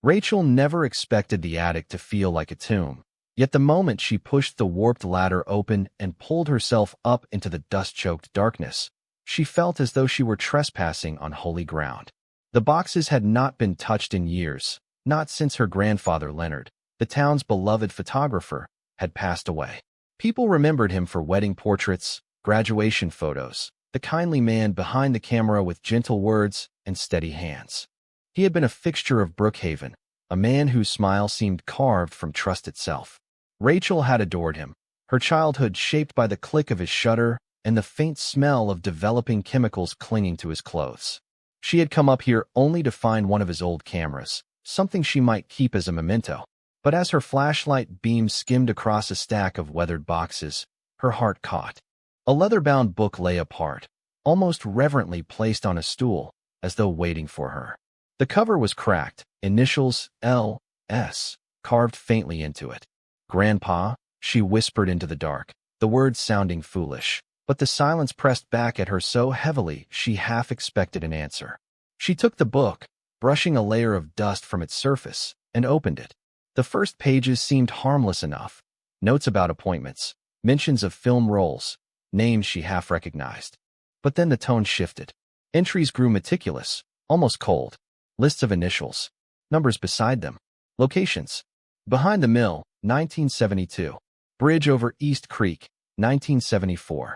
Rachel never expected the attic to feel like a tomb. Yet the moment she pushed the warped ladder open and pulled herself up into the dust-choked darkness, she felt as though she were trespassing on holy ground. The boxes had not been touched in years, not since her grandfather Leonard, the town's beloved photographer, had passed away. People remembered him for wedding portraits, graduation photos, the kindly man behind the camera with gentle words and steady hands. He had been a fixture of Brookhaven, a man whose smile seemed carved from trust itself. Rachel had adored him, her childhood shaped by the click of his shutter and the faint smell of developing chemicals clinging to his clothes. She had come up here only to find one of his old cameras, something she might keep as a memento. But as her flashlight beam skimmed across a stack of weathered boxes, her heart caught. A leather-bound book lay apart, almost reverently placed on a stool, as though waiting for her. The cover was cracked, initials L.S. carved faintly into it. "Grandpa," she whispered into the dark, the words sounding foolish, but the silence pressed back at her so heavily she half expected an answer. She took the book, brushing a layer of dust from its surface, and opened it. The first pages seemed harmless enough. Notes about appointments, mentions of film roles, names she half recognized. But then the tone shifted. Entries grew meticulous, almost cold. Lists of initials, numbers beside them, locations. Behind the mill, 1972. Bridge over East Creek, 1974.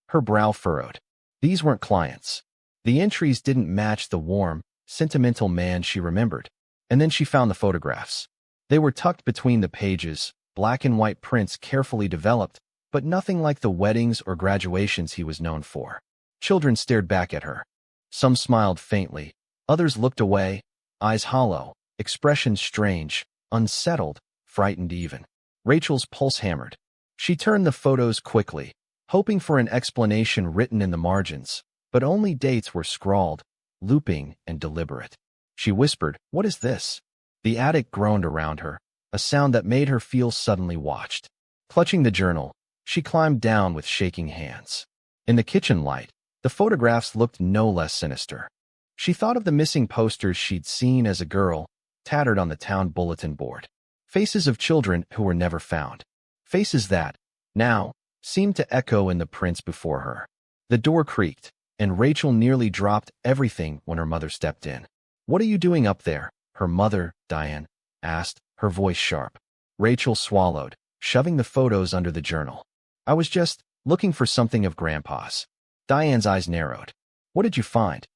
Her brow furrowed. These weren't clients. The entries didn't match the warm, sentimental man she remembered. And then she found the photographs. They were tucked between the pages, black and white prints carefully developed, but nothing like the weddings or graduations he was known for. Children stared back at her. Some smiled faintly, others looked away, eyes hollow, expressions strange, unsettled, frightened even. Rachel's pulse hammered. She turned the photos quickly, hoping for an explanation written in the margins, but only dates were scrawled, looping and deliberate. She whispered, "What is this?" The attic groaned around her, a sound that made her feel suddenly watched. Clutching the journal, she climbed down with shaking hands. In the kitchen light, the photographs looked no less sinister. She thought of the missing posters she'd seen as a girl, tattered on the town bulletin board. Faces of children who were never found. Faces that, now, seemed to echo in the prints before her. The door creaked, and Rachel nearly dropped everything when her mother stepped in. "What are you doing up there?" her mother, Diane, asked, her voice sharp. Rachel swallowed, shoving the photos under the journal. "I was just looking for something of Grandpa's." Diane's eyes narrowed. "What did you find?"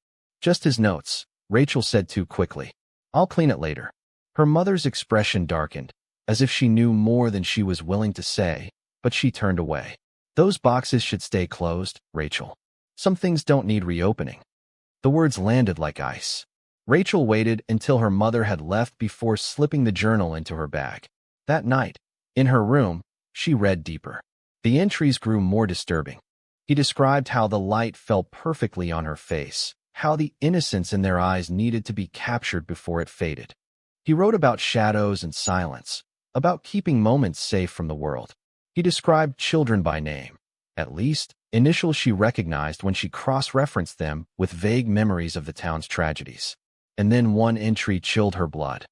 "Just his notes," Rachel said too quickly. "I'll clean it later." Her mother's expression darkened, as if she knew more than she was willing to say, but she turned away. "Those boxes should stay closed, Rachel. Some things don't need reopening." The words landed like ice. Rachel waited until her mother had left before slipping the journal into her bag. That night, in her room, she read deeper. The entries grew more disturbing. He described how the light fell perfectly on her face, how the innocence in their eyes needed to be captured before it faded. He wrote about shadows and silence, about keeping moments safe from the world. He described children by name, at least, initials she recognized when she cross-referenced them with vague memories of the town's tragedies. And then one entry chilled her blood.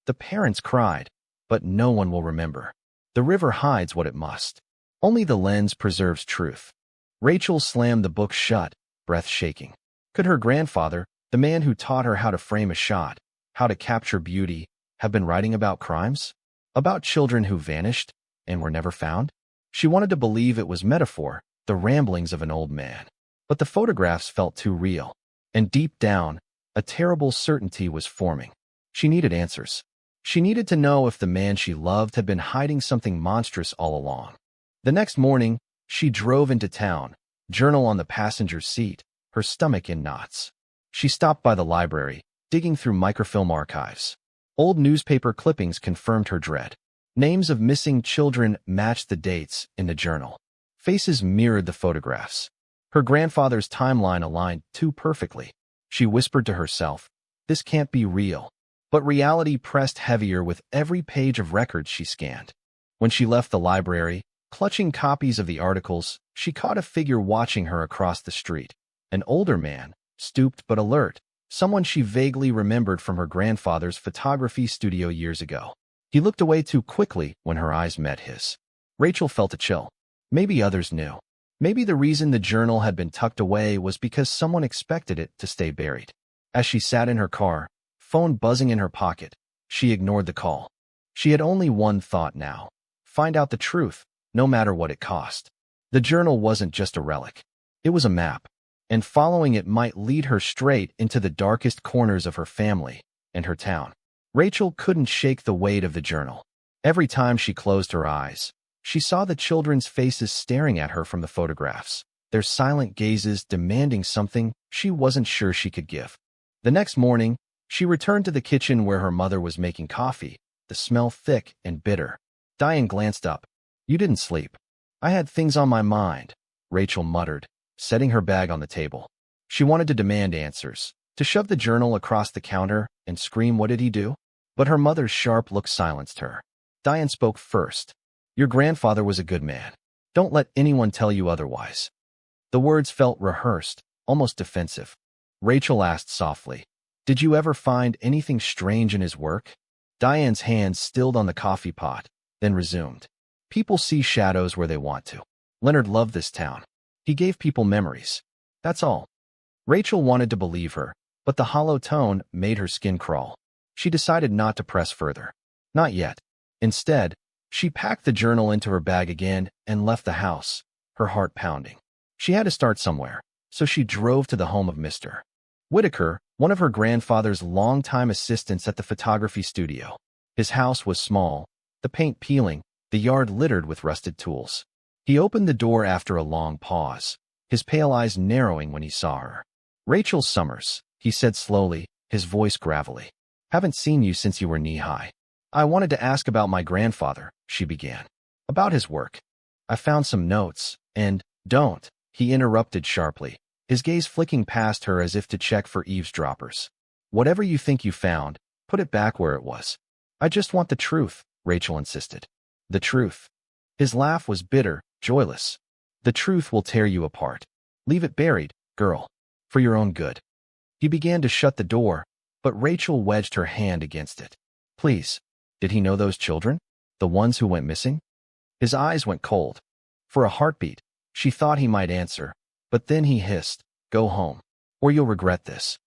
"The parents cried, but no one will remember. The river hides what it must. Only the lens preserves truth." Rachel slammed the book shut, breath shaking. Could her grandfather, the man who taught her how to frame a shot, how to capture beauty, have been writing about crimes? About children who vanished and were never found? She wanted to believe it was metaphor, the ramblings of an old man. But the photographs felt too real. And deep down, a terrible certainty was forming. She needed answers. She needed to know if the man she loved had been hiding something monstrous all along. The next morning, she drove into town, journal on the passenger seat, her stomach in knots. She stopped by the library, digging through microfilm archives. Old newspaper clippings confirmed her dread. Names of missing children matched the dates in the journal. Faces mirrored the photographs. Her grandfather's timeline aligned too perfectly. She whispered to herself, "This can't be real." But reality pressed heavier with every page of records she scanned. When she left the library, clutching copies of the articles, she caught a figure watching her across the street. An older man, stooped but alert, someone she vaguely remembered from her grandfather's photography studio years ago. He looked away too quickly when her eyes met his. Rachel felt a chill. Maybe others knew. Maybe the reason the journal had been tucked away was because someone expected it to stay buried. As she sat in her car, phone buzzing in her pocket, she ignored the call. She had only one thought now: find out the truth, no matter what it cost. The journal wasn't just a relic. It was a map, and following it might lead her straight into the darkest corners of her family and her town. Rachel couldn't shake the weight of the journal. Every time she closed her eyes, she saw the children's faces staring at her from the photographs, their silent gazes demanding something she wasn't sure she could give. The next morning, she returned to the kitchen where her mother was making coffee, the smell thick and bitter. Diane glanced up. "You didn't sleep." "I had things on my mind," Rachel muttered, setting her bag on the table. She wanted to demand answers, to shove the journal across the counter and scream, "What did he do?" But her mother's sharp look silenced her. Diane spoke first. "Your grandfather was a good man. Don't let anyone tell you otherwise." The words felt rehearsed, almost defensive. Rachel asked softly, "Did you ever find anything strange in his work?" Diane's hand stilled on the coffee pot, then resumed. "People see shadows where they want to. Leonard loved this town. He gave people memories. That's all." Rachel wanted to believe her, but the hollow tone made her skin crawl. She decided not to press further. Not yet. Instead, she packed the journal into her bag again and left the house, her heart pounding. She had to start somewhere, so she drove to the home of Mr. Whitaker, one of her grandfather's longtime assistants at the photography studio. His house was small, the paint peeling, the yard littered with rusted tools. He opened the door after a long pause, his pale eyes narrowing when he saw her. "Rachel Summers," he said slowly, his voice gravelly. "Haven't seen you since you were knee-high." "I wanted to ask about my grandfather," she began. "About his work. I found some notes, and—" "Don't," he interrupted sharply, his gaze flicking past her as if to check for eavesdroppers. "Whatever you think you found, put it back where it was." "I just want the truth," Rachel insisted. "The truth." His laugh was bitter, joyless. "The truth will tear you apart. Leave it buried, girl. For your own good." He began to shut the door, but Rachel wedged her hand against it. "Please. Did he know those children? The ones who went missing?" His eyes went cold. For a heartbeat, she thought he might answer, but then he hissed, "Go home, or you'll regret this."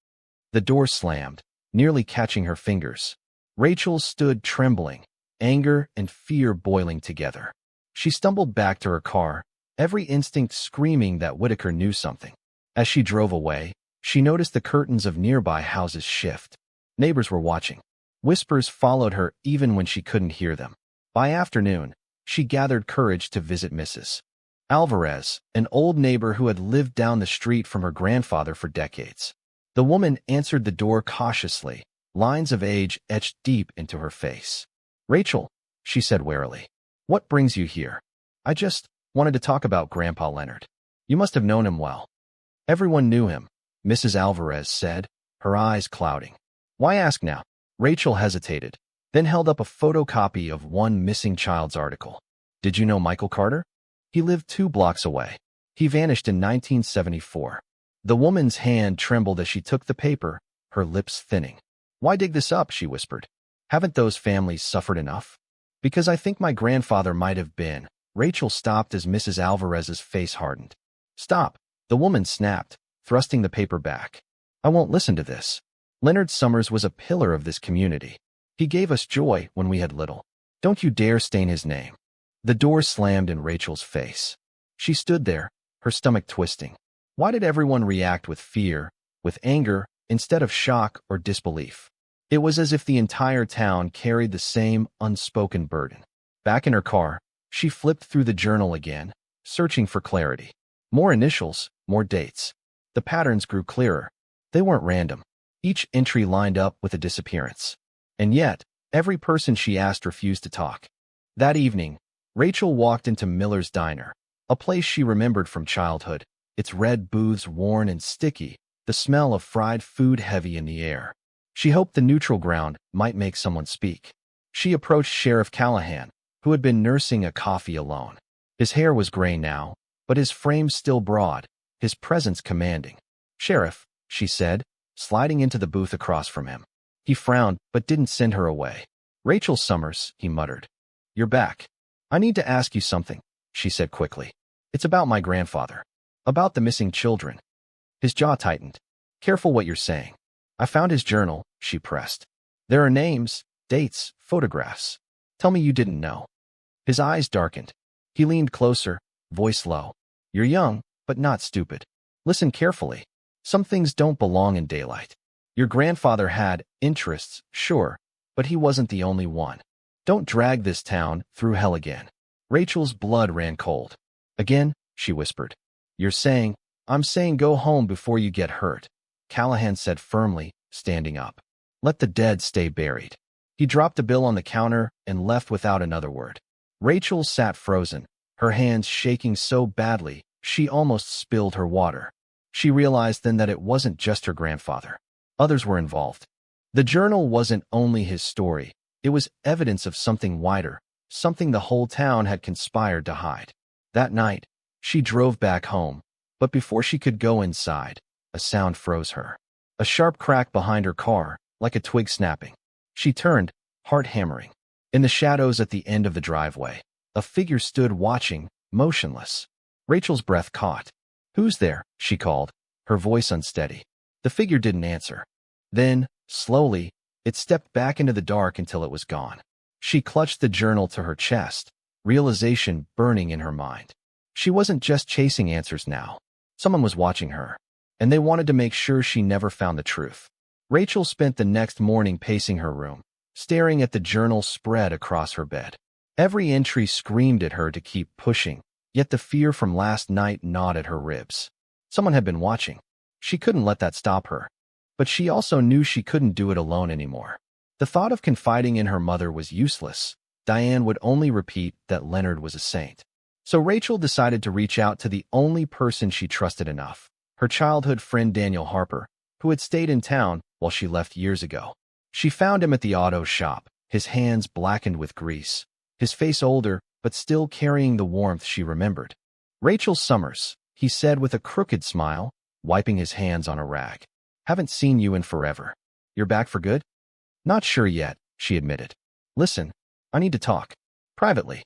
The door slammed, nearly catching her fingers. Rachel stood trembling, anger and fear boiling together. She stumbled back to her car, every instinct screaming that Whitaker knew something. As she drove away, she noticed the curtains of nearby houses shift. Neighbors were watching. Whispers followed her even when she couldn't hear them. By afternoon, she gathered courage to visit Mrs. Alvarez, an old neighbor who had lived down the street from her grandfather for decades. The woman answered the door cautiously, lines of age etched deep into her face. "Rachel," she said warily, "what brings you here?" "I just wanted to talk about Grandpa Leonard. You must have known him well." "Everyone knew him," Mrs. Alvarez said, her eyes clouding. "Why ask now?" Rachel hesitated, then held up a photocopy of one missing child's article. "Did you know Michael Carter? He lived 2 blocks away. He vanished in 1974. The woman's hand trembled as she took the paper, her lips thinning. "Why dig this up?" she whispered. "Haven't those families suffered enough?" "Because I think my grandfather might have been." Rachel stopped as Mrs. Alvarez's face hardened. "Stop," the woman snapped, thrusting the paper back. "I won't listen to this. Leonard Summers was a pillar of this community. He gave us joy when we had little. Don't you dare stain his name." The door slammed in Rachel's face. She stood there, her stomach twisting. Why did everyone react with fear, with anger, instead of shock or disbelief? It was as if the entire town carried the same unspoken burden. Back in her car, she flipped through the journal again, searching for clarity. More initials, more dates. The patterns grew clearer. They weren't random. Each entry lined up with a disappearance. And yet, every person she asked refused to talk. That evening, Rachel walked into Miller's Diner, a place she remembered from childhood, its red booths worn and sticky, the smell of fried food heavy in the air. She hoped the neutral ground might make someone speak. She approached Sheriff Callahan, who had been nursing a coffee alone. His hair was gray now, but his frame still broad, his presence commanding. "Sheriff," she said, sliding into the booth across from him. He frowned, but didn't send her away. "Rachel Summers," he muttered. "You're back. I need to ask you something," she said quickly. "It's about my grandfather. About the missing children." His jaw tightened. "Careful what you're saying." "I found his journal," she pressed. "There are names, dates, photographs. Tell me you didn't know." His eyes darkened. He leaned closer, voice low. "You're young, but not stupid. Listen carefully. Some things don't belong in daylight. Your grandfather had interests, sure, but he wasn't the only one. Don't drag this town through hell again." Rachel's blood ran cold. "Again?" she whispered. "You're saying—" "I'm saying go home before you get hurt," Callahan said firmly, standing up. "Let the dead stay buried." He dropped the bill on the counter and left without another word. Rachel sat frozen, her hands shaking so badly she almost spilled her water. She realized then that it wasn't just her grandfather. Others were involved. The journal wasn't only his story, it was evidence of something wider, something the whole town had conspired to hide. That night, she drove back home, but before she could go inside, a sound froze her. A sharp crack behind her car, like a twig snapping. She turned, heart hammering. In the shadows at the end of the driveway, a figure stood watching, motionless. Rachel's breath caught. "Who's there?" she called, her voice unsteady. The figure didn't answer. Then, slowly, it stepped back into the dark until it was gone. She clutched the journal to her chest, realization burning in her mind. She wasn't just chasing answers now. Someone was watching her, and they wanted to make sure she never found the truth. Rachel spent the next morning pacing her room, staring at the journal spread across her bed. Every entry screamed at her to keep pushing, yet the fear from last night gnawed at her ribs. Someone had been watching. She couldn't let that stop her. But she also knew she couldn't do it alone anymore. The thought of confiding in her mother was useless. Diane would only repeat that Leonard was a saint. So Rachel decided to reach out to the only person she trusted enough, her childhood friend Daniel Harper, who had stayed in town while she left years ago. She found him at the auto shop, his hands blackened with grease, his face older but still carrying the warmth she remembered. "Rachel Summers," he said with a crooked smile, wiping his hands on a rag. "Haven't seen you in forever. You're back for good?" "Not sure yet," she admitted. "Listen, I need to talk. Privately."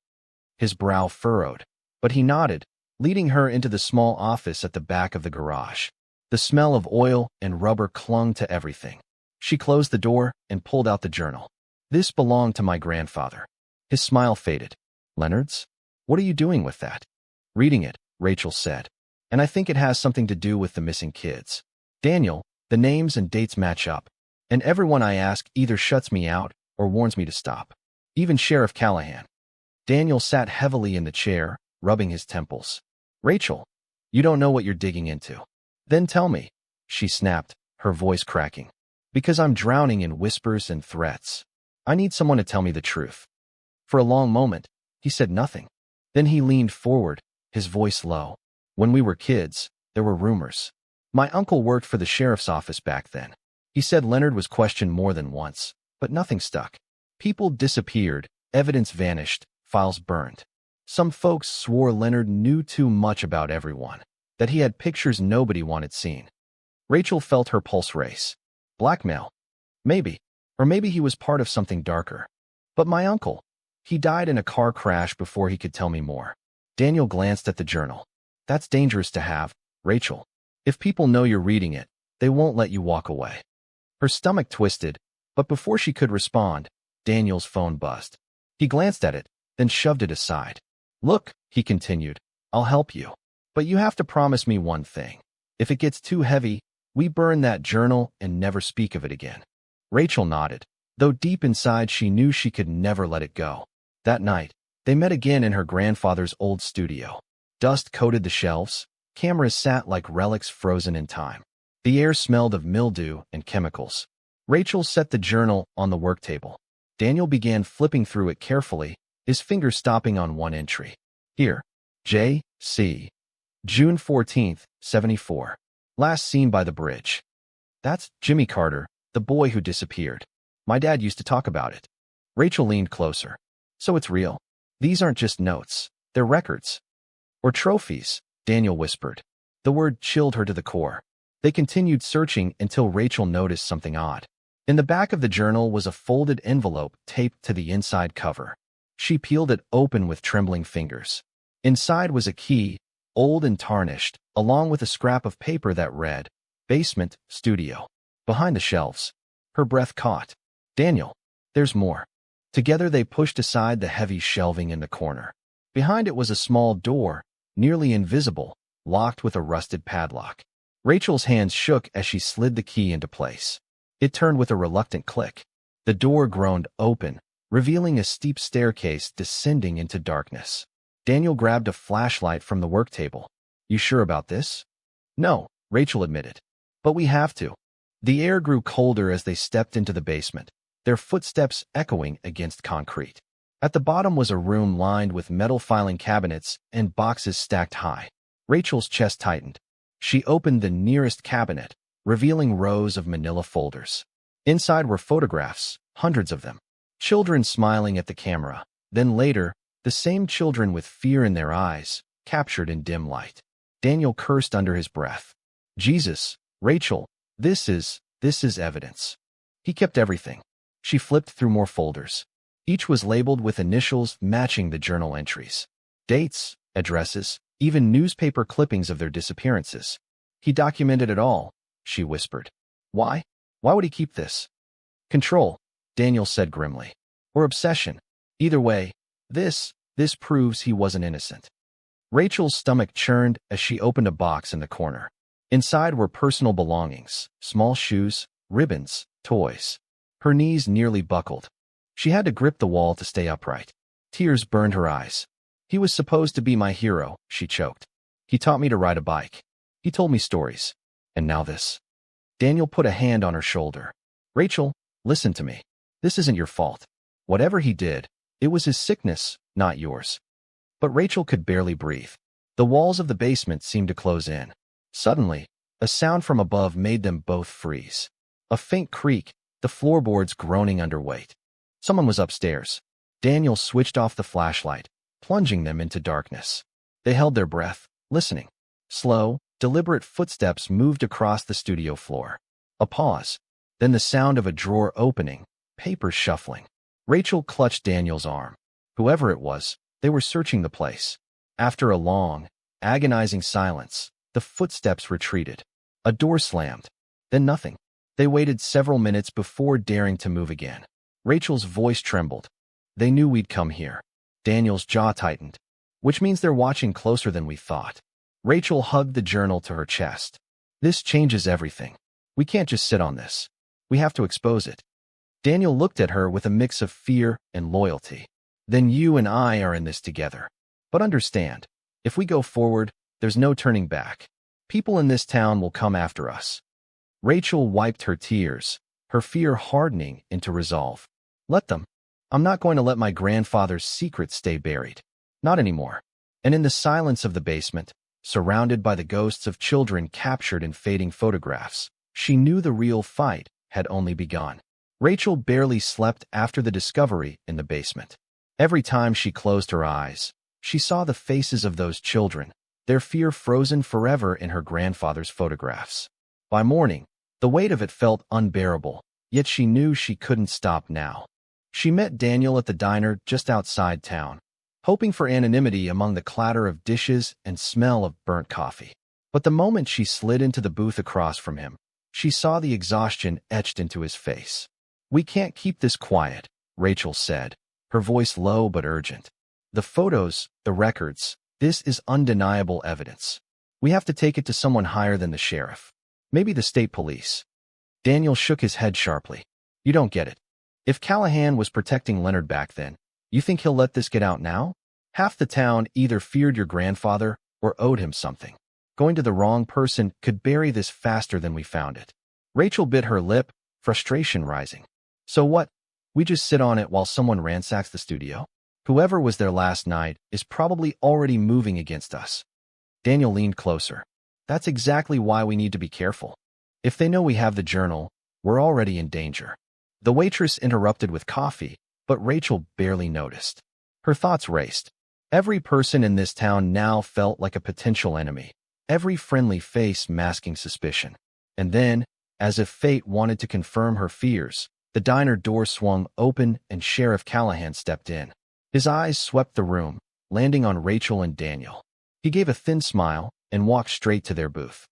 His brow furrowed, but he nodded, leading her into the small office at the back of the garage. The smell of oil and rubber clung to everything. She closed the door and pulled out the journal. "This belonged to my grandfather." His smile faded. "Leonard's? What are you doing with that?" "Reading it," Rachel said. "And I think it has something to do with the missing kids. Daniel, the names and dates match up, and everyone I ask either shuts me out or warns me to stop. Even Sheriff Callahan." Daniel sat heavily in the chair, rubbing his temples. "Rachel, you don't know what you're digging into." "Then tell me," she snapped, her voice cracking. "Because I'm drowning in whispers and threats. I need someone to tell me the truth." For a long moment, he said nothing. Then he leaned forward, his voice low. "When we were kids, there were rumors. My uncle worked for the sheriff's office back then. He said Leonard was questioned more than once, but nothing stuck. People disappeared, evidence vanished, files burned. Some folks swore Leonard knew too much about everyone, that he had pictures nobody wanted seen." Rachel felt her pulse race. Blackmail? Maybe. Or maybe he was part of something darker. But my uncle, he died in a car crash before he could tell me more. Daniel glanced at the journal. "That's dangerous to have, Rachel. If people know you're reading it, they won't let you walk away." Her stomach twisted, but before she could respond, Daniel's phone buzzed. He glanced at it, then shoved it aside. "Look," he continued, "I'll help you. But you have to promise me one thing. If it gets too heavy, we burn that journal and never speak of it again." Rachel nodded, though deep inside she knew she could never let it go. That night, they met again in her grandfather's old studio. Dust coated the shelves, cameras sat like relics frozen in time. The air smelled of mildew and chemicals. Rachel set the journal on the work table. Daniel began flipping through it carefully, his finger stopping on one entry. "Here, J.C. June 14th, 74. Last seen by the bridge." "That's Jimmy Carter, the boy who disappeared. My dad used to talk about it." Rachel leaned closer. "So it's real. These aren't just notes. They're records." "Or trophies," Daniel whispered. The word chilled her to the core. They continued searching until Rachel noticed something odd. In the back of the journal was a folded envelope taped to the inside cover. She peeled it open with trembling fingers. Inside was a key, old and tarnished, along with a scrap of paper that read, "Basement, Studio." Behind the shelves. Her breath caught. "Daniel, there's more." Together they pushed aside the heavy shelving in the corner. Behind it was a small door, nearly invisible, locked with a rusted padlock. Rachel's hands shook as she slid the key into place. It turned with a reluctant click. The door groaned open, revealing a steep staircase descending into darkness. Daniel grabbed a flashlight from the work table. "You sure about this?" "No," Rachel admitted. "But we have to." The air grew colder as they stepped into the basement, their footsteps echoing against concrete. At the bottom was a room lined with metal filing cabinets and boxes stacked high. Rachel's chest tightened. She opened the nearest cabinet, revealing rows of manila folders. Inside were photographs, hundreds of them. Children smiling at the camera. Then later, the same children with fear in their eyes, captured in dim light. Daniel cursed under his breath. "Jesus, Rachel, this is evidence." He kept everything. She flipped through more folders. Each was labeled with initials matching the journal entries. Dates, addresses, even newspaper clippings of their disappearances. "He documented it all," she whispered. "Why? Why would he keep this?" "Control," Daniel said grimly. "Or obsession. Either way, this proves he wasn't innocent." Rachel's stomach churned as she opened a box in the corner. Inside were personal belongings, small shoes, ribbons, toys. Her knees nearly buckled. She had to grip the wall to stay upright. Tears burned her eyes. "He was supposed to be my hero," she choked. "He taught me to ride a bike. He told me stories. And now this." Daniel put a hand on her shoulder. "Rachel, listen to me. This isn't your fault. Whatever he did, it was his sickness, not yours." But Rachel could barely breathe. The walls of the basement seemed to close in. Suddenly, a sound from above made them both freeze. A faint creak, the floorboards groaning under weight. Someone was upstairs. Daniel switched off the flashlight, plunging them into darkness. They held their breath, listening. Slow, deliberate footsteps moved across the studio floor. A pause, then the sound of a drawer opening, papers shuffling. Rachel clutched Daniel's arm. Whoever it was, they were searching the place. After a long, agonizing silence, the footsteps retreated. A door slammed. Then nothing. They waited several minutes before daring to move again. Rachel's voice trembled. "They knew we'd come here." Daniel's jaw tightened. "Which means they're watching closer than we thought." Rachel hugged the journal to her chest. "This changes everything. We can't just sit on this. We have to expose it." Daniel looked at her with a mix of fear and loyalty. "Then you and I are in this together. But understand, if we go forward, there's no turning back. People in this town will come after us." Rachel wiped her tears, her fear hardening into resolve. "Let them. I'm not going to let my grandfather's secret stay buried. Not anymore." And in the silence of the basement, surrounded by the ghosts of children captured in fading photographs, she knew the real fight had only begun. Rachel barely slept after the discovery in the basement. Every time she closed her eyes, she saw the faces of those children, their fear frozen forever in her grandfather's photographs. By morning, the weight of it felt unbearable, yet she knew she couldn't stop now. She met Daniel at the diner just outside town, hoping for anonymity among the clatter of dishes and smell of burnt coffee. But the moment she slid into the booth across from him, she saw the exhaustion etched into his face. "We can't keep this quiet," Rachel said, her voice low but urgent. "The photos, the records, this is undeniable evidence. We have to take it to someone higher than the sheriff. Maybe the state police." Daniel shook his head sharply. "You don't get it. If Callahan was protecting Leonard back then, you think he'll let this get out now? Half the town either feared your grandfather or owed him something. Going to the wrong person could bury this faster than we found it." Rachel bit her lip, frustration rising. "So what? We just sit on it while someone ransacks the studio? Whoever was there last night is probably already moving against us." Daniel leaned closer. "That's exactly why we need to be careful. If they know we have the journal, we're already in danger." The waitress interrupted with coffee, but Rachel barely noticed. Her thoughts raced. Every person in this town now felt like a potential enemy, every friendly face masking suspicion. And then, as if fate wanted to confirm her fears, the diner door swung open and Sheriff Callahan stepped in. His eyes swept the room, landing on Rachel and Daniel. He gave a thin smile and walked straight to their booth.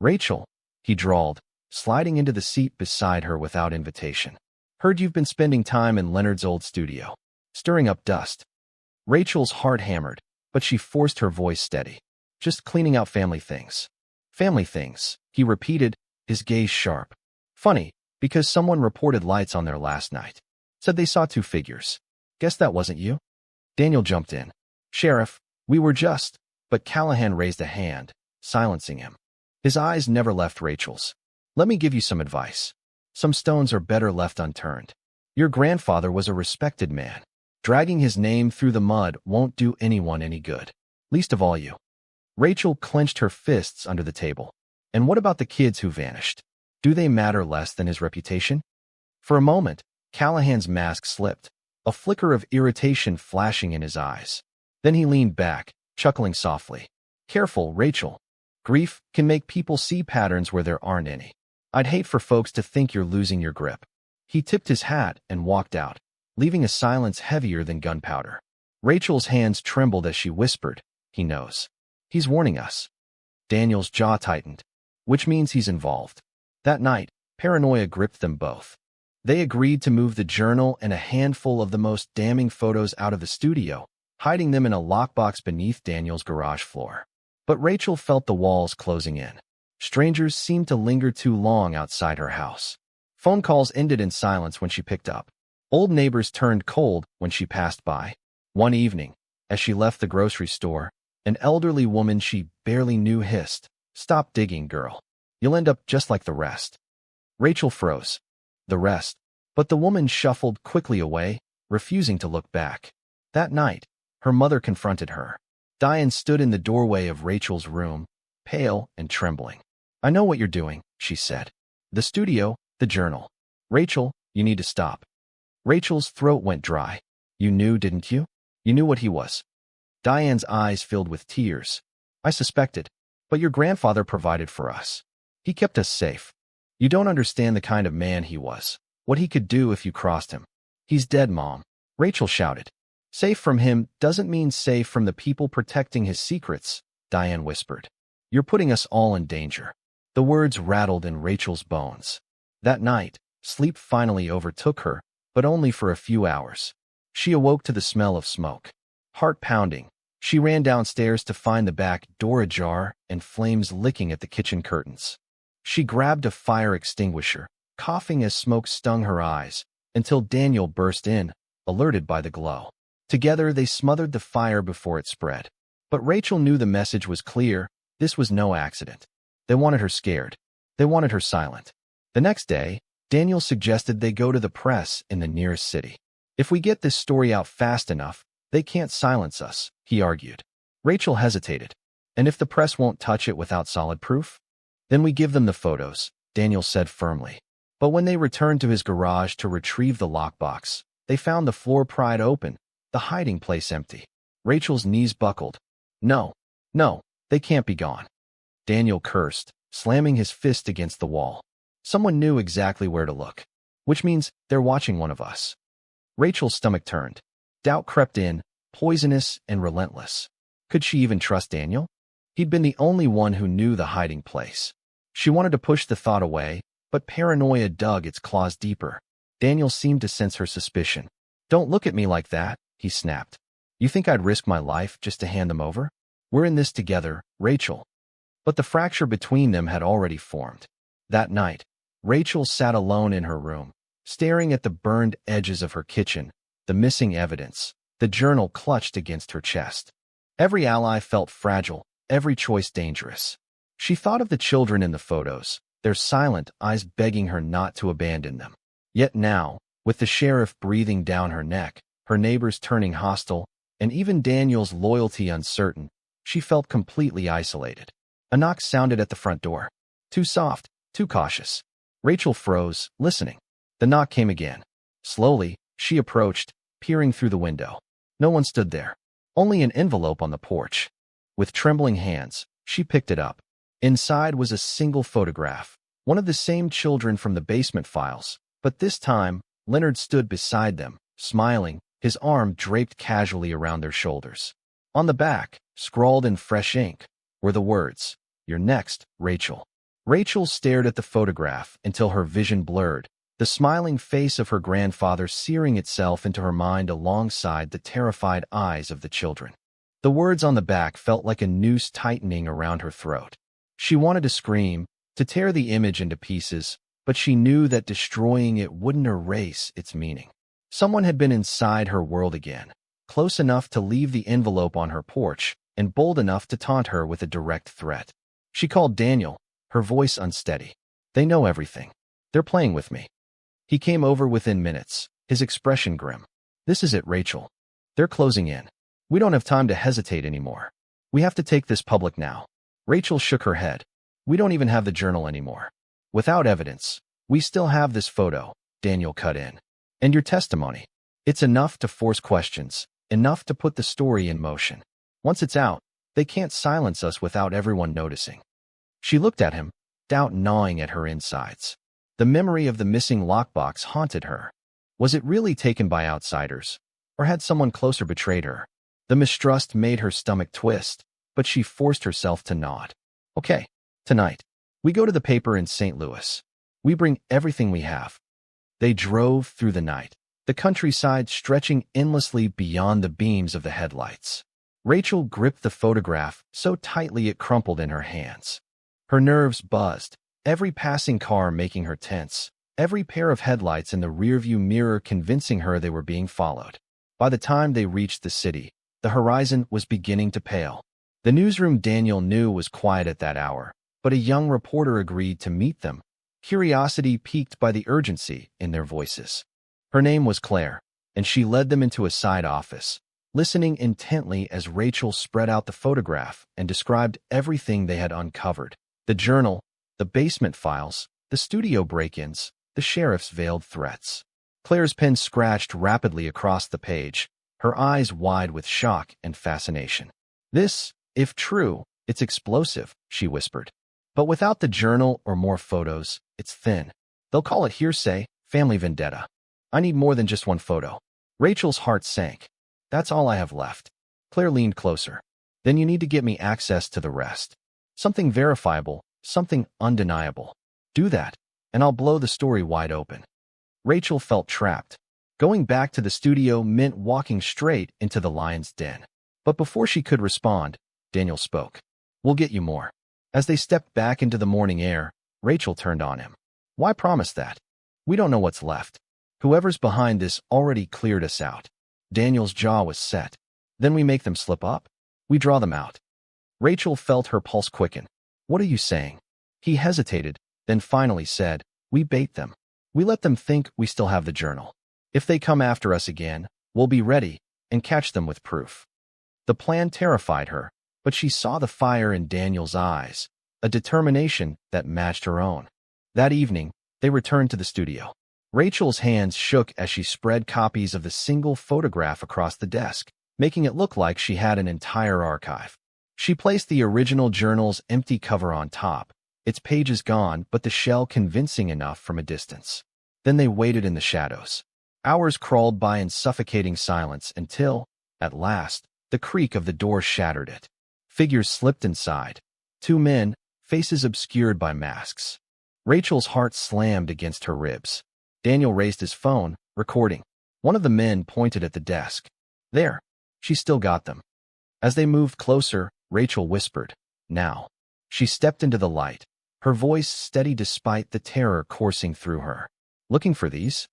"Rachel," he drawled, sliding into the seat beside her without invitation. "Heard you've been spending time in Leonard's old studio, stirring up dust." Rachel's heart hammered, but she forced her voice steady. "Just cleaning out family things." "Family things," he repeated, his gaze sharp. "Funny, because someone reported lights on there last night. Said they saw two figures. Guess that wasn't you?" Daniel jumped in. "Sheriff, we were just—" But Callahan raised a hand, silencing him. His eyes never left Rachel's. "Let me give you some advice. Some stones are better left unturned. Your grandfather was a respected man. Dragging his name through the mud won't do anyone any good. Least of all you." Rachel clenched her fists under the table. "And what about the kids who vanished? Do they matter less than his reputation?" For a moment, Callahan's mask slipped, a flicker of irritation flashing in his eyes. Then he leaned back, chuckling softly. "Careful, Rachel. Grief can make people see patterns where there aren't any. I'd hate for folks to think you're losing your grip." He tipped his hat and walked out, leaving a silence heavier than gunpowder. Rachel's hands trembled as she whispered, "He knows. He's warning us." Daniel's jaw tightened, which means he's involved. That night, paranoia gripped them both. They agreed to move the journal and a handful of the most damning photos out of the studio, hiding them in a lockbox beneath Daniel's garage floor. But Rachel felt the walls closing in. Strangers seemed to linger too long outside her house. Phone calls ended in silence when she picked up. Old neighbors turned cold when she passed by. One evening, as she left the grocery store, an elderly woman she barely knew hissed, "Stop digging, girl. You'll end up just like the rest." Rachel froze. The rest. But the woman shuffled quickly away, refusing to look back. That night, her mother confronted her. Diane stood in the doorway of Rachel's room, pale and trembling. "I know what you're doing," she said. "The studio, the journal. Rachel, you need to stop." Rachel's throat went dry. "You knew, didn't you? You knew what he was." Diane's eyes filled with tears. "I suspected, but your grandfather provided for us. He kept us safe. You don't understand the kind of man he was, what he could do if you crossed him." "He's dead, Mom," Rachel shouted. "Safe from him doesn't mean safe from the people protecting his secrets," Diane whispered. "You're putting us all in danger." The words rattled in Rachel's bones. That night, sleep finally overtook her, but only for a few hours. She awoke to the smell of smoke. Heart pounding, she ran downstairs to find the back door ajar and flames licking at the kitchen curtains. She grabbed a fire extinguisher, coughing as smoke stung her eyes, until Daniel burst in, alerted by the glow. Together, they smothered the fire before it spread. But Rachel knew the message was clear. This was no accident. They wanted her scared. They wanted her silent. The next day, Daniel suggested they go to the press in the nearest city. "If we get this story out fast enough, they can't silence us," he argued. Rachel hesitated. "And if the press won't touch it without solid proof?" "Then we give them the photos," Daniel said firmly. But when they returned to his garage to retrieve the lockbox, they found the floor pried open, the hiding place empty. Rachel's knees buckled. No, they can't be gone." Daniel cursed, slamming his fist against the wall. "Someone knew exactly where to look. Which means they're watching one of us." Rachel's stomach turned. Doubt crept in, poisonous and relentless. Could she even trust Daniel? He'd been the only one who knew the hiding place. She wanted to push the thought away, but paranoia dug its claws deeper. Daniel seemed to sense her suspicion. "Don't look at me like that," he snapped. "You think I'd risk my life just to hand them over? We're in this together, Rachel." But the fracture between them had already formed. That night, Rachel sat alone in her room, staring at the burned edges of her kitchen, the missing evidence, the journal clutched against her chest. Every ally felt fragile, every choice dangerous. She thought of the children in the photos, their silent eyes begging her not to abandon them. Yet now, with the sheriff breathing down her neck, her neighbors turning hostile, and even Daniel's loyalty uncertain, she felt completely isolated. A knock sounded at the front door. Too soft, too cautious. Rachel froze, listening. The knock came again. Slowly, she approached, peering through the window. No one stood there. Only an envelope on the porch. With trembling hands, she picked it up. Inside was a single photograph, One of the same children from the basement files, but this time, Leonard stood beside them, smiling, his arm draped casually around their shoulders. On the back, scrawled in fresh ink, were the words, "You're next, Rachel." Rachel stared at the photograph until her vision blurred, the smiling face of her grandfather searing itself into her mind alongside the terrified eyes of the children. The words on the back felt like a noose tightening around her throat. She wanted to scream, to tear the image into pieces, but she knew that destroying it wouldn't erase its meaning. Someone had been inside her world again, close enough to leave the envelope on her porch, and bold enough to taunt her with a direct threat. She called Daniel, her voice unsteady. "They know everything. They're playing with me." He came over within minutes, his expression grim. "This is it, Rachel. They're closing in. We don't have time to hesitate anymore. We have to take this public now." Rachel shook her head. "We don't even have the journal anymore. Without evidence, we still have this photo," Daniel cut in. "And your testimony. It's enough to force questions, enough to put the story in motion. Once it's out, they can't silence us without everyone noticing." She looked at him, doubt gnawing at her insides. The memory of the missing lockbox haunted her. Was it really taken by outsiders, or had someone closer betrayed her? The mistrust made her stomach twist, but she forced herself to nod. "Okay, tonight, we go to the paper in St. Louis. We bring everything we have." They drove through the night, the countryside stretching endlessly beyond the beams of the headlights. Rachel gripped the photograph so tightly it crumpled in her hands. Her nerves buzzed, every passing car making her tense, every pair of headlights in the rearview mirror convincing her they were being followed. By the time they reached the city, the horizon was beginning to pale. The newsroom Daniel knew was quiet at that hour, but a young reporter agreed to meet them, curiosity piqued by the urgency in their voices. Her name was Claire, and she led them into a side office, listening intently as Rachel spread out the photograph and described everything they had uncovered. The journal, the basement files, the studio break-ins, the sheriff's veiled threats. Claire's pen scratched rapidly across the page, her eyes wide with shock and fascination. "This, if true, it's explosive," she whispered. "But without the journal or more photos, it's thin. They'll call it hearsay, family vendetta. I need more than just one photo." Rachel's heart sank. "That's all I have left." Claire leaned closer. "Then you need to get me access to the rest. Something verifiable, something undeniable. Do that, and I'll blow the story wide open." Rachel felt trapped. Going back to the studio meant walking straight into the lion's den. But before she could respond, Daniel spoke. "We'll get you more." As they stepped back into the morning air, Rachel turned on him. "Why promise that? We don't know what's left. Whoever's behind this already cleared us out." Daniel's jaw was set. "Then we make them slip up? We draw them out." Rachel felt her pulse quicken. "What are you saying?" He hesitated, then finally said, "We bait them. We let them think we still have the journal. If they come after us again, we'll be ready and catch them with proof." The plan terrified her, but she saw the fire in Daniel's eyes, a determination that matched her own. That evening, they returned to the studio. Rachel's hands shook as she spread copies of the single photograph across the desk, making it look like she had an entire archive. She placed the original journal's empty cover on top, its pages gone but the shell convincing enough from a distance. Then they waited in the shadows. Hours crawled by in suffocating silence until, at last, the creak of the door shattered it. Figures slipped inside. Two men, faces obscured by masks. Rachel's heart slammed against her ribs. Daniel raised his phone, recording. One of the men pointed at the desk. "There. She still got them." As they moved closer, Rachel whispered, "Now." She stepped into the light, her voice steady despite the terror coursing through her. "Looking for these?"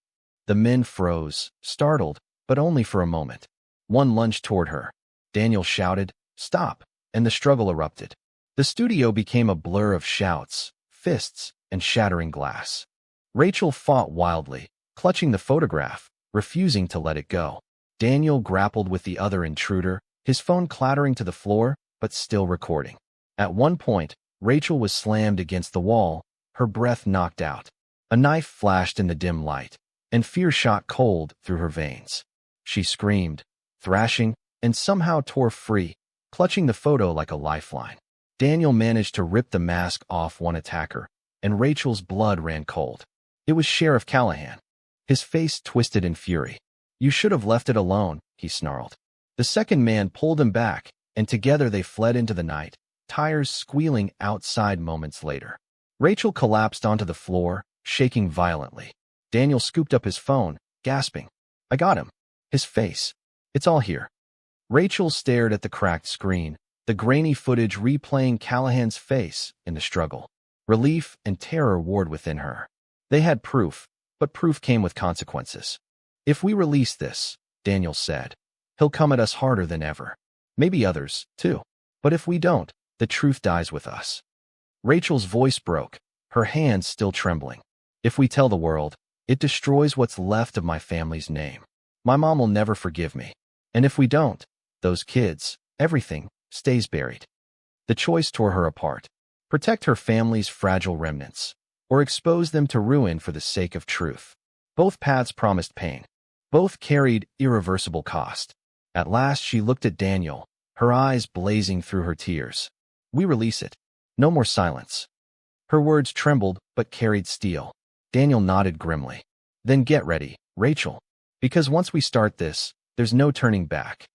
The men froze, startled, but only for a moment. One lunged toward her. Daniel shouted, "Stop!" and the struggle erupted. The studio became a blur of shouts, fists, and shattering glass. Rachel fought wildly, clutching the photograph, refusing to let it go. Daniel grappled with the other intruder, his phone clattering to the floor, but still recording. At one point, Rachel was slammed against the wall, her breath knocked out. A knife flashed in the dim light, and fear shot cold through her veins. She screamed, thrashing, and somehow tore free, clutching the photo like a lifeline. Daniel managed to rip the mask off one attacker, and Rachel's blood ran cold. It was Sheriff Callahan. His face twisted in fury. "You should have left it alone," he snarled. The second man pulled him back, and together they fled into the night, tires squealing outside moments later. Rachel collapsed onto the floor, shaking violently. Daniel scooped up his phone, gasping. "I got him." His face. "It's all here." Rachel stared at the cracked screen, the grainy footage replaying Callahan's face in the struggle. Relief and terror warred within her. They had proof, but proof came with consequences. "If we release this," Daniel said, "he'll come at us harder than ever. Maybe others, too. But if we don't, the truth dies with us." Rachel's voice broke, her hands still trembling. "If we tell the world, it destroys what's left of my family's name. My mom will never forgive me. And if we don't, those kids, everything, stays buried." The choice tore her apart. Protect her family's fragile remnants, or expose them to ruin for the sake of truth. Both paths promised pain. Both carried irreversible cost. At last she looked at Daniel, her eyes blazing through her tears. "We release it. No more silence." Her words trembled but carried steel. Daniel nodded grimly. "Then get ready, Rachel. Because once we start this, there's no turning back."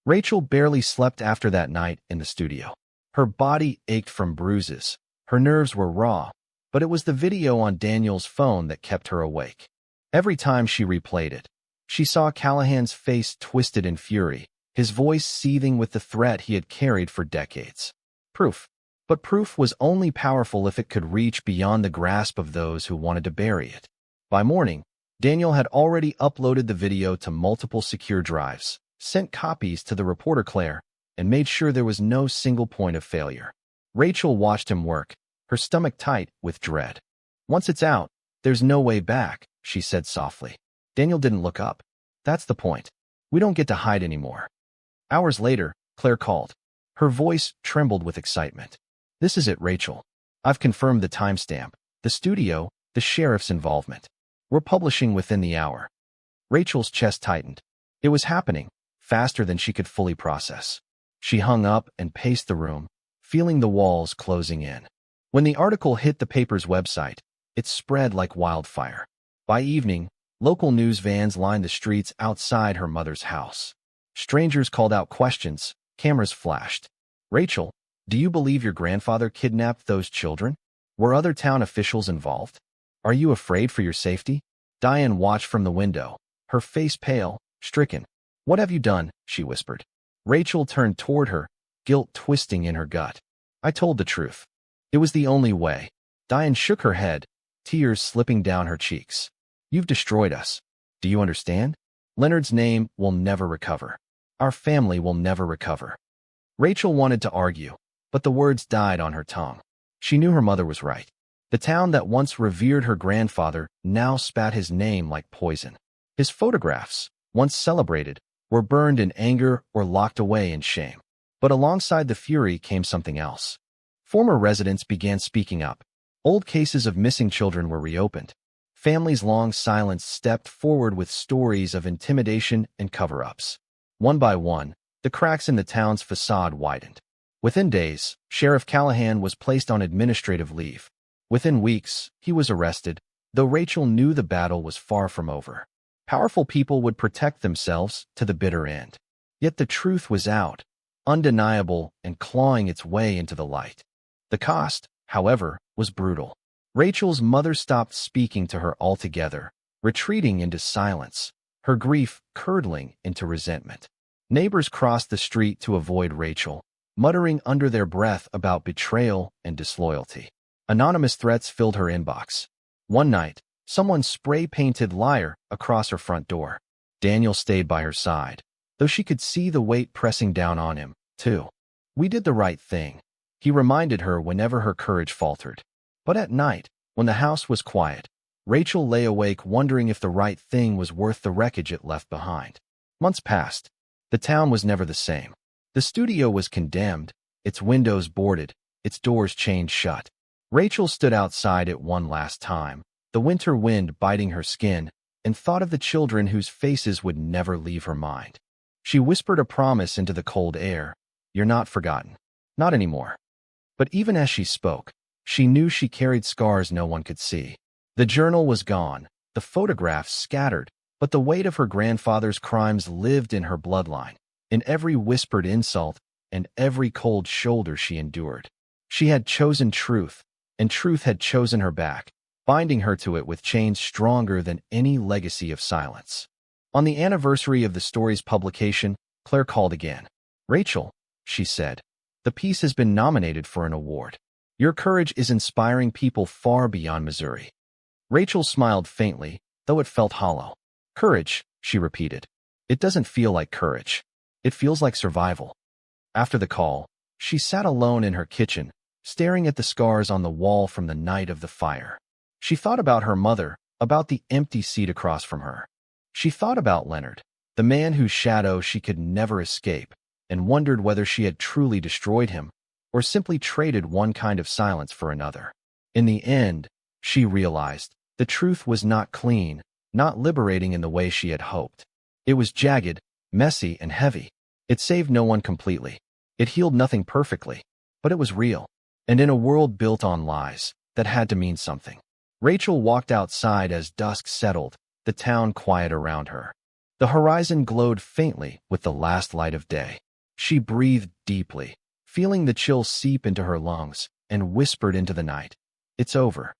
Rachel barely slept after that night in the studio. Her body ached from bruises. Her nerves were raw, but it was the video on Daniel's phone that kept her awake. Every time she replayed it, she saw Callahan's face twisted in fury, his voice seething with the threat he had carried for decades. Proof. But proof was only powerful if it could reach beyond the grasp of those who wanted to bury it. By morning, Daniel had already uploaded the video to multiple secure drives, sent copies to the reporter Claire, and made sure there was no single point of failure. Rachel watched him work, her stomach tight with dread. "Once it's out, there's no way back," she said softly. Daniel didn't look up. "That's the point. We don't get to hide anymore." Hours later, Claire called. Her voice trembled with excitement. "This is it, Rachel. I've confirmed the timestamp, the studio, the sheriff's involvement. We're publishing within the hour." Rachel's chest tightened. It was happening, faster than she could fully process. She hung up and paced the room, feeling the walls closing in. When the article hit the paper's website, it spread like wildfire. By evening, local news vans lined the streets outside her mother's house. Strangers called out questions, cameras flashed. "Rachel, do you believe your grandfather kidnapped those children? Were other town officials involved? Are you afraid for your safety?" Diane watched from the window, her face pale, stricken. "What have you done?" she whispered. Rachel turned toward her, guilt twisting in her gut. "I told the truth. It was the only way." Diane shook her head, tears slipping down her cheeks. "You've destroyed us. Do you understand? Leonard's name will never recover. Our family will never recover." Rachel wanted to argue, but the words died on her tongue. She knew her mother was right. The town that once revered her grandfather now spat his name like poison. His photographs, once celebrated, were burned in anger or locked away in shame. But alongside the fury came something else. Former residents began speaking up. Old cases of missing children were reopened. Families long silenced stepped forward with stories of intimidation and cover-ups. One by one, the cracks in the town's facade widened. Within days, Sheriff Callahan was placed on administrative leave. Within weeks, he was arrested, though Rachel knew the battle was far from over. Powerful people would protect themselves to the bitter end. Yet the truth was out, undeniable and clawing its way into the light. The cost, however, was brutal. Rachel's mother stopped speaking to her altogether, retreating into silence, her grief curdling into resentment. Neighbors crossed the street to avoid Rachel, muttering under their breath about betrayal and disloyalty. Anonymous threats filled her inbox. One night, someone spray-painted "liar" across her front door. Daniel stayed by her side, though she could see the weight pressing down on him, too. "We did the right thing," he reminded her whenever her courage faltered. But at night, when the house was quiet, Rachel lay awake wondering if the right thing was worth the wreckage it left behind. Months passed. The town was never the same. The studio was condemned, its windows boarded, its doors chained shut. Rachel stood outside it one last time, the winter wind biting her skin, and thought of the children whose faces would never leave her mind. She whispered a promise into the cold air. "You're not forgotten. Not anymore." But even as she spoke, She knew she carried scars no one could see. The journal was gone, the photographs scattered, but the weight of her grandfather's crimes lived in her bloodline, in every whispered insult and every cold shoulder she endured. She had chosen truth, and truth had chosen her back, binding her to it with chains stronger than any legacy of silence. On the anniversary of the story's publication, Claire called again. "Rachel," she said, "the piece has been nominated for an award. Your courage is inspiring people far beyond Missouri." Rachel smiled faintly, though it felt hollow. "Courage," she repeated. "It doesn't feel like courage. It feels like survival." After the call, she sat alone in her kitchen, staring at the scars on the wall from the night of the fire. She thought about her mother, about the empty seat across from her. She thought about Leonard, the man whose shadow she could never escape, and wondered whether she had truly destroyed him, or simply traded one kind of silence for another. In the end, she realized, the truth was not clean, not liberating in the way she had hoped. It was jagged, messy, and heavy. It saved no one completely. It healed nothing perfectly, but it was real. And in a world built on lies, that had to mean something. Rachel walked outside as dusk settled, the town quiet around her. The horizon glowed faintly with the last light of day. She breathed deeply, feeling the chill seep into her lungs, and whispered into the night, "It's over."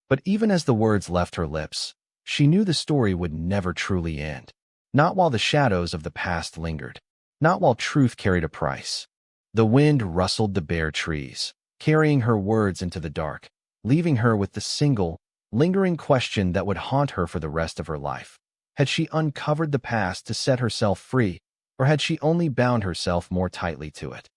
But even as the words left her lips, she knew the story would never truly end. Not while the shadows of the past lingered. Not while truth carried a price. The wind rustled the bare trees, carrying her words into the dark, leaving her with the single, lingering question that would haunt her for the rest of her life. Had she uncovered the past to set herself free, or had she only bound herself more tightly to it?